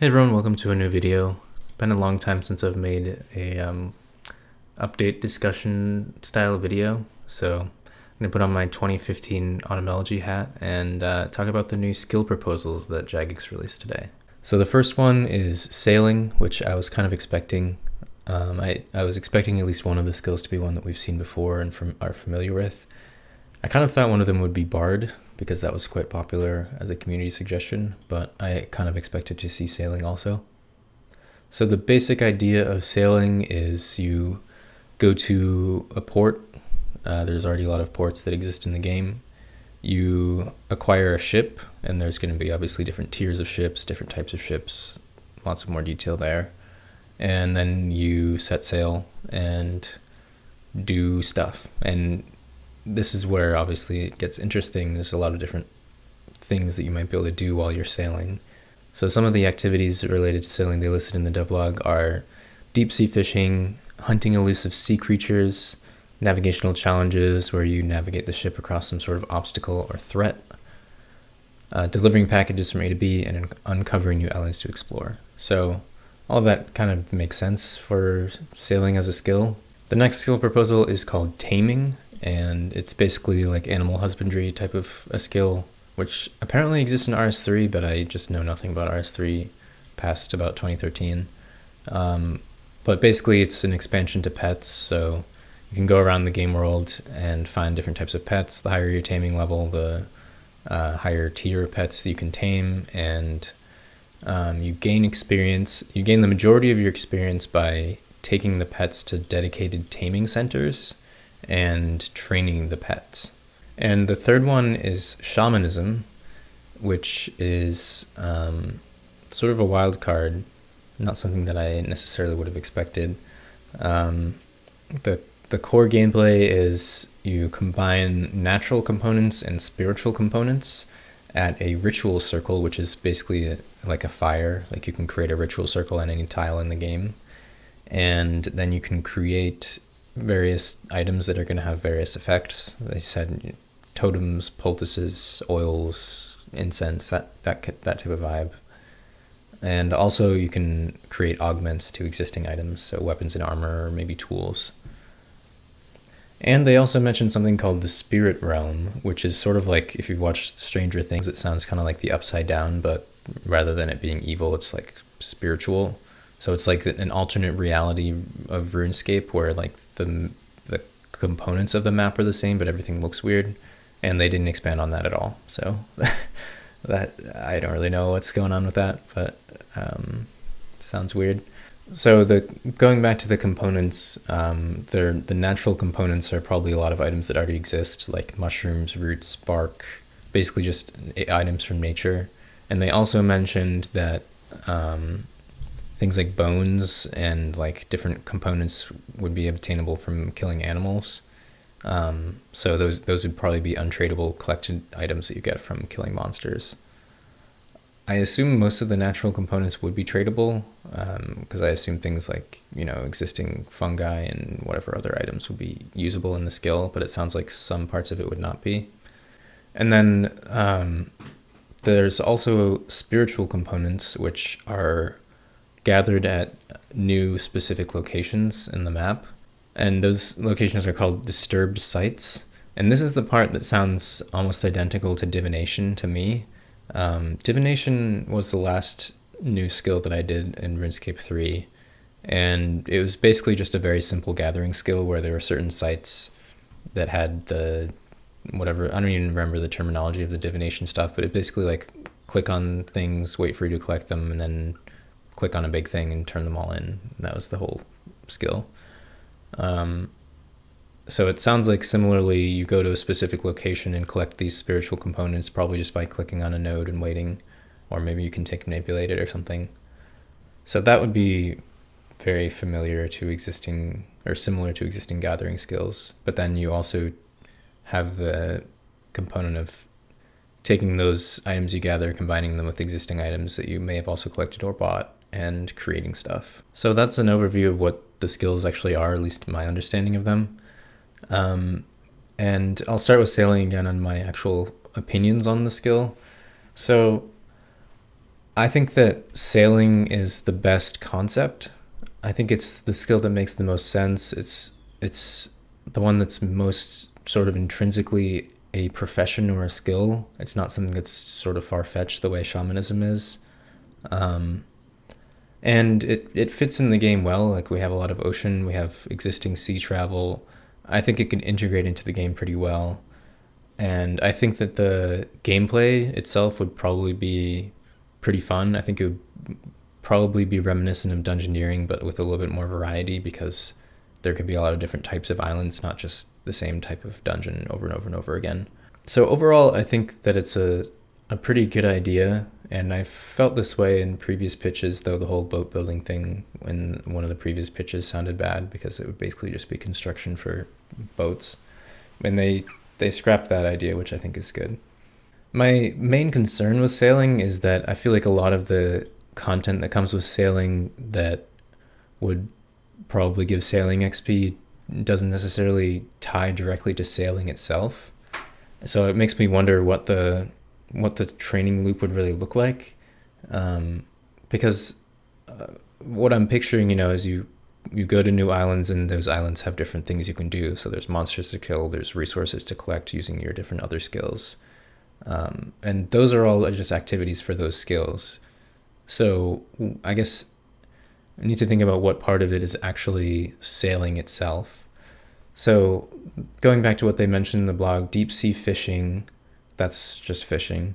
Hey everyone, welcome to a new video. It's been a long time since I've made a update discussion style video, so I'm going to put on my 2015 Automology hat and talk about the new skill proposals that Jagex released today. So the first one is sailing, which I was kind of expecting. I was expecting at least one of the skills to be one that we've seen before and are familiar with. I kind of thought one of them would be Bard, because that was quite popular as a community suggestion, but I kind of expected to see sailing also. So the basic idea of sailing is you go to a port. There's already a lot of ports that exist in the game. You acquire a ship, and there's going to be obviously different tiers of ships, different types of ships, lots of more detail there. And then you set sail and do stuff. And this is where obviously it gets interesting. There's a lot of different things that you might be able to do while you're sailing. So some of the activities related to sailing they listed in the devlog are deep sea fishing, hunting elusive sea creatures, navigational challenges where you navigate the ship across some sort of obstacle or threat, delivering packages from A to B, and uncovering new islands to explore. So all of that kind of makes sense for sailing as a skill. The next skill proposal is called Taming, and it's basically like animal husbandry type of a skill, which apparently exists in RS3, but I just know nothing about RS3 past about 2013. But basically it's an expansion to pets, so you can go around the game world and find different types of pets. The higher your taming level, the higher tier pets you can tame, and you gain experience. You gain the majority of your experience by taking the pets to dedicated taming centers and training the pets. And the third one is Shamanism, which is sort of a wild card, not something that I necessarily would have expected. The core gameplay is you combine natural components and spiritual components at a ritual circle, which is basically like a fire. Like you can create a ritual circle on any tile in the game, and then you can create various items that are going to have various effects. They said totems, poultices, oils, incense, that type of vibe. And also you can create augments to existing items, so weapons and armor, or maybe tools. And they also mentioned something called the Spirit Realm, which is sort of like, if you've watched Stranger Things, it sounds kind of like the Upside Down, but rather than it being evil, it's like spiritual. So it's like an alternate reality of RuneScape where like the components of the map are the same, but everything looks weird, and they didn't expand on that at all. So that I don't really know what's going on with that, but sounds weird. So going back to the components, the natural components are probably a lot of items that already exist, like mushrooms, roots, bark, basically just items from nature. And they also mentioned that things like bones and like different components would be obtainable from killing animals. So those would probably be untradeable collected items that you get from killing monsters. I assume most of the natural components would be tradable, because I assume things like, existing fungi and whatever other items would be usable in the skill, but it sounds like some parts of it would not be. And then there's also spiritual components, which are gathered at new specific locations in the map, and those locations are called disturbed sites. And this is the part that sounds almost identical to divination to me. Divination was the last new skill that I did in RuneScape 3, and it was basically just a very simple gathering skill where there were certain sites that had the whatever, I don't even remember the terminology of the divination stuff, but it basically like click on things, wait for you to collect them, and then click on a big thing and turn them all in. That was the whole skill. So it sounds like similarly you go to a specific location and collect these spiritual components, probably just by clicking on a node and waiting, or maybe you can take manipulate it or something. So that would be very familiar to existing, or similar to existing gathering skills. But then you also have the component of taking those items you gather, combining them with existing items that you may have also collected or bought, and creating stuff. So that's an overview of what the skills actually are, at least my understanding of them. And I'll start with sailing again on my actual opinions on the skill. So I think that sailing is the best concept. I think it's the skill that makes the most sense. It's the one that's most sort of intrinsically a profession or a skill. It's not something that's sort of far fetched the way shamanism is. Um, and it fits in the game well. Like we have a lot of ocean, we have existing sea travel. I think it can integrate into the game pretty well. And I think that the gameplay itself would probably be pretty fun. I think it would probably be reminiscent of dungeoneering, but with a little bit more variety because there could be a lot of different types of islands, not just the same type of dungeon over and over and over again. So overall, I think that it's a pretty good idea. And I felt this way in previous pitches, though the whole boat building thing in one of the previous pitches sounded bad because it would basically just be construction for boats. And they scrapped that idea, which I think is good. My main concern with sailing is that I feel like a lot of the content that comes with sailing that would probably give sailing XP doesn't necessarily tie directly to sailing itself. So it makes me wonder what the training loop would really look like, because what I'm picturing, is you go to new islands and those islands have different things you can do. So there's monsters to kill, there's resources to collect using your different other skills, and those are all just activities for those skills. So I guess I need to think about what part of it is actually sailing itself. So going back to what they mentioned in the blog, deep sea fishing, that's just fishing.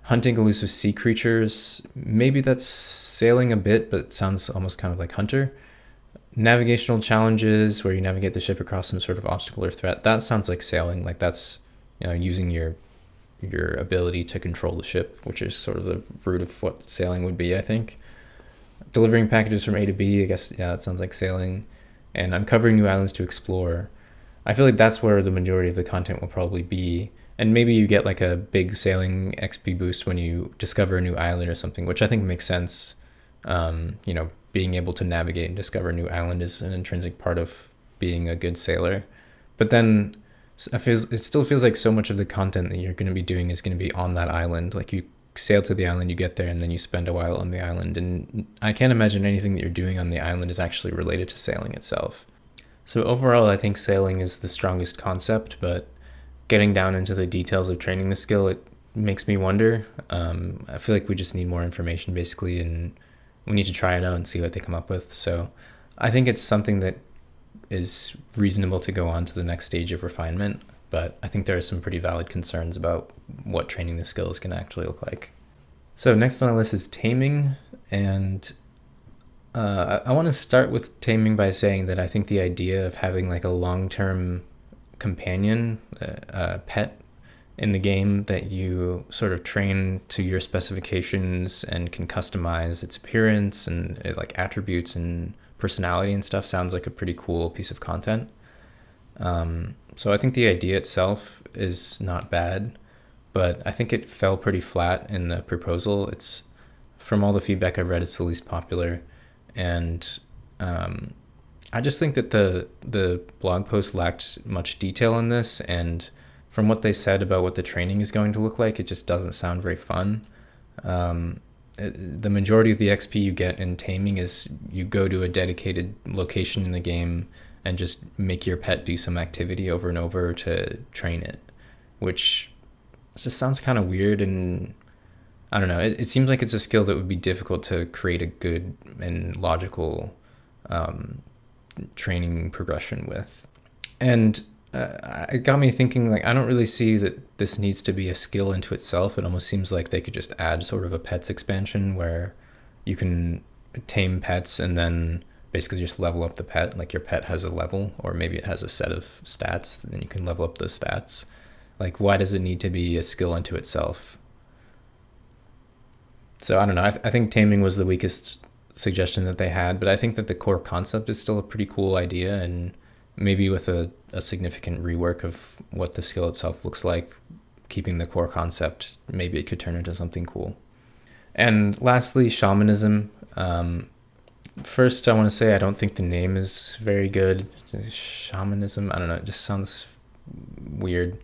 Hunting elusive sea creatures, maybe that's sailing a bit, but it sounds almost kind of like hunter. Navigational challenges where you navigate the ship across some sort of obstacle or threat, that sounds like sailing. Like that's, using your ability to control the ship, which is sort of the root of what sailing would be, I think. Delivering packages from A to B, I guess, yeah, that sounds like sailing. And uncovering new islands to explore. I feel like that's where the majority of the content will probably be. And maybe you get like a big sailing XP boost when you discover a new island or something, which I think makes sense. Being able to navigate and discover a new island is an intrinsic part of being a good sailor. But then it still feels like so much of the content that you're going to be doing is going to be on that island. Like you sail to the island, you get there, and then you spend a while on the island. And I can't imagine anything that you're doing on the island is actually related to sailing itself. So overall, I think sailing is the strongest concept, but getting down into the details of training the skill, it makes me wonder. I feel like we just need more information basically, and we need to try it out and see what they come up with. So I think it's something that is reasonable to go on to the next stage of refinement, but I think there are some pretty valid concerns about what training the skill is going to actually look like. So next on the list is taming, and I want to start with taming by saying that I think the idea of having like a long-term companion, pet in the game that you sort of train to your specifications and can customize its appearance and like attributes and personality and stuff sounds like a pretty cool piece of content. So I think the idea itself is not bad, but I think it fell pretty flat in the proposal. It's, from all the feedback I've read, it's the least popular. And I just think that the blog post lacked much detail in this, and from what they said about what the training is going to look like, it just doesn't sound very fun. The majority of the XP you get in taming is you go to a dedicated location in the game and just make your pet do some activity over and over to train it, which just sounds kind of weird. And I don't know, it seems like it's a skill that would be difficult to create a good and logical training progression with. And it got me thinking, like, I don't really see that this needs to be a skill into itself. It almost seems like they could just add sort of a pets expansion where you can tame pets and then basically just level up the pet. Like your pet has a level, or maybe it has a set of stats, and you can level up those stats. Like, why does it need to be a skill into itself? So I don't know. I think taming was the weakest suggestion that they had, but I think that the core concept is still a pretty cool idea, and maybe with a significant rework of what the skill itself looks like, keeping the core concept, maybe it could turn into something cool. And lastly, shamanism. First, I want to say I don't think the name is very good. Shamanism, I don't know, it just sounds weird.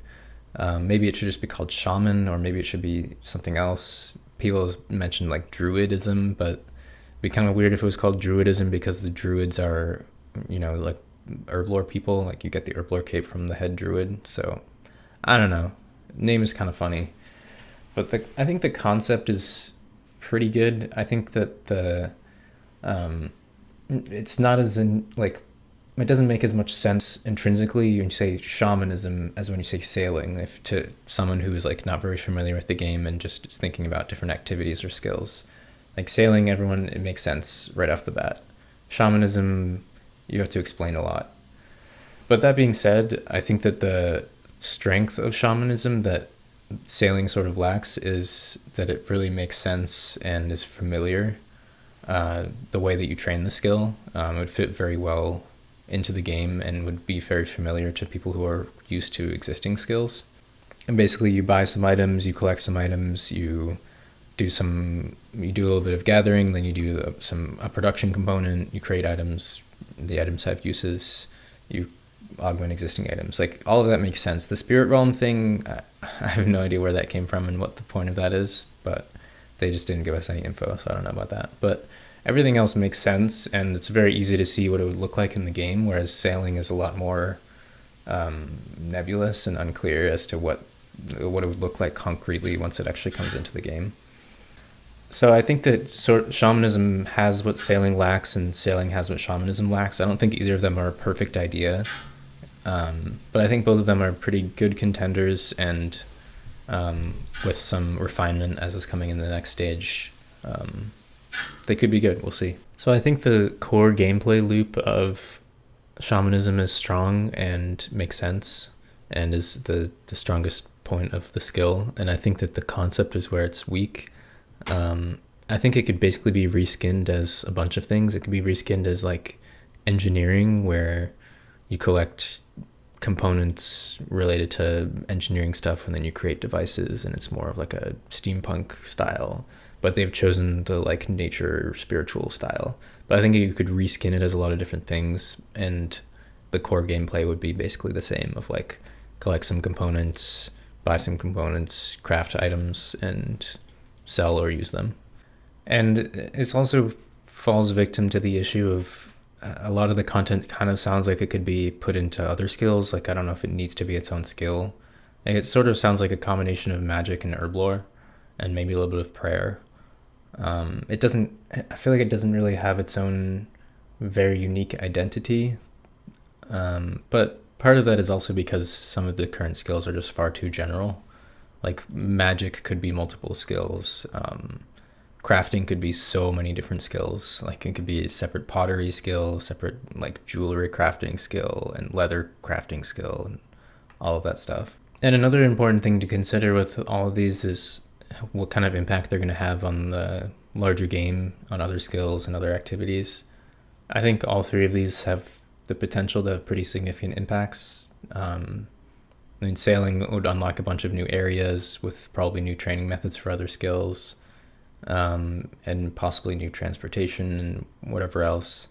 Maybe it should just be called shaman, or maybe it should be something else. people mentioned like druidism, but it'd be kind of weird if it was called druidism because the druids are, like herblore people. Like you get the herblore cape from the head druid. So I don't know. Name is kind of funny, but I think the concept is pretty good. I think that it's not as in like it doesn't make as much sense intrinsically when you say shamanism as when you say sailing, if to someone who is like not very familiar with the game and just is thinking about different activities or skills. Like sailing, everyone, it makes sense right off the bat. Shamanism, you have to explain a lot. But that being said, I think that the strength of shamanism that sailing sort of lacks is that it really makes sense and is familiar. The way that you train the skill would fit very well into the game and would be very familiar to people who are used to existing skills. And basically, you buy some items, you collect some items, you do a little bit of gathering, then you do a production component, you create items, the items have uses, you augment existing items. Like all of that makes sense. The spirit realm thing, I have no idea where that came from and what the point of that is, but they just didn't give us any info, so I don't know about that. But everything else makes sense, and it's very easy to see what it would look like in the game, whereas sailing is a lot more nebulous and unclear as to what it would look like concretely once it actually comes into the game. So I think that shamanism has what sailing lacks, and sailing has what shamanism lacks. I don't think either of them are a perfect idea, but I think both of them are pretty good contenders, and with some refinement as is coming in the next stage, they could be good. We'll see. So I think the core gameplay loop of shamanism is strong and makes sense and is the strongest point of the skill. And I think that the concept is where it's weak. I think it could basically be reskinned as a bunch of things. It could be reskinned as like engineering, where you collect components related to engineering stuff and then you create devices, and it's more of like a steampunk style, but they've chosen the like nature spiritual style. But I think you could reskin it as a lot of different things, and the core gameplay would be basically the same of like collect some components, buy some components, craft items, and sell or use them. And it's also falls victim to the issue of a lot of the content kind of sounds like it could be put into other skills. Like I don't know if it needs to be its own skill. It sort of sounds like a combination of magic and herblore and maybe a little bit of prayer. I feel like it doesn't really have its own very unique identity. But part of that is also because some of the current skills are just far too general. Like magic could be multiple skills. Crafting could be so many different skills. Like it could be a separate pottery skill, separate like jewelry crafting skill, and leather crafting skill, and all of that stuff. And another important thing to consider with all of these is what kind of impact they're going to have on the larger game, on other skills and other activities. I think all three of these have the potential to have pretty significant impacts. Sailing would unlock a bunch of new areas with probably new training methods for other skills, and possibly new transportation and whatever else.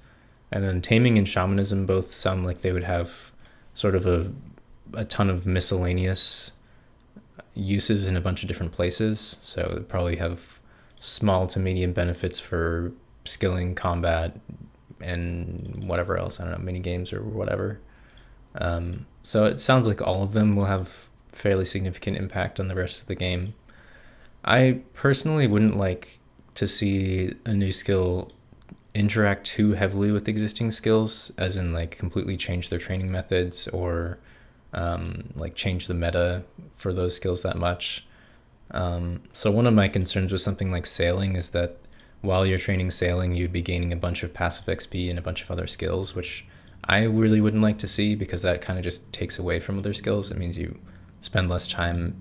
And then taming and shamanism both sound like they would have sort of a ton of miscellaneous uses in a bunch of different places. So it'd probably have small to medium benefits for skilling, combat, and whatever else. I don't know, mini games or whatever. So it sounds like all of them will have fairly significant impact on the rest of the game. I personally wouldn't like to see a new skill interact too heavily with existing skills, as in like completely change their training methods or like change the meta for those skills that much. So one of my concerns with something like sailing is that while you're training sailing, you'd be gaining a bunch of passive XP and a bunch of other skills, which I really wouldn't like to see, because that kind of just takes away from other skills. It means you spend less time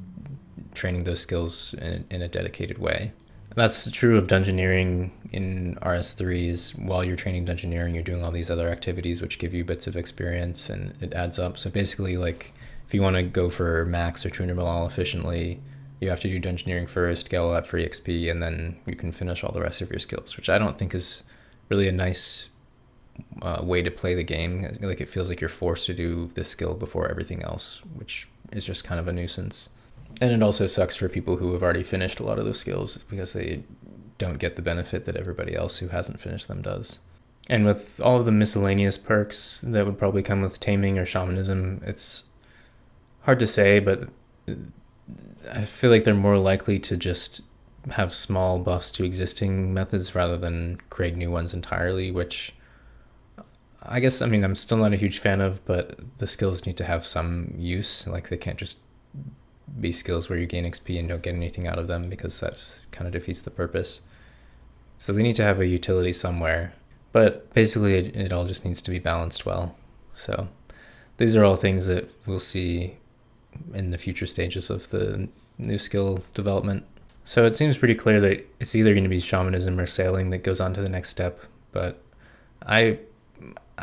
training those skills in a dedicated way. That's true of dungeoneering in RS3s. While you're training dungeoneering, you're doing all these other activities which give you bits of experience, and it adds up. So basically, like if you want to go for max or 200 morale efficiently, you have to do dungeoneering first, get all that free XP, and then you can finish all the rest of your skills, which I don't think is really a nice way to play the game. Like it feels like you're forced to do this skill before everything else, which is just kind of a nuisance. And it also sucks for people who have already finished a lot of those skills because they don't get the benefit that everybody else who hasn't finished them does. And with all of the miscellaneous perks that would probably come with Taming or Shamanism, it's hard to say, but I feel like they're more likely to just have small buffs to existing methods rather than create new ones entirely, which I guess, I mean, I'm still not a huge fan of, but the skills need to have some use. Like, they can't just be skills where you gain XP and don't get anything out of them, because that's kind of defeats the purpose. So they need to have a utility somewhere. But basically, it all just needs to be balanced well. So these are all things that we'll see in the future stages of the new skill development. So it seems pretty clear that it's either going to be shamanism or sailing that goes on to the next step. But I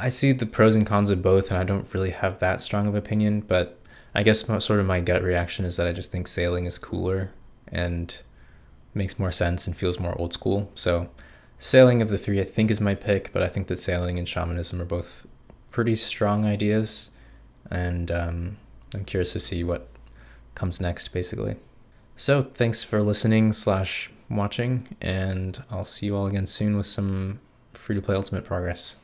see the pros and cons of both, and I don't really have that strong of an opinion. But I guess sort of my gut reaction is that I just think sailing is cooler and makes more sense and feels more old school. So sailing of the three, I think, is my pick, but I think that sailing and shamanism are both pretty strong ideas, and I'm curious to see what comes next, basically. So thanks for listening / watching, and I'll see you all again soon with some free-to-play Ultimate progress.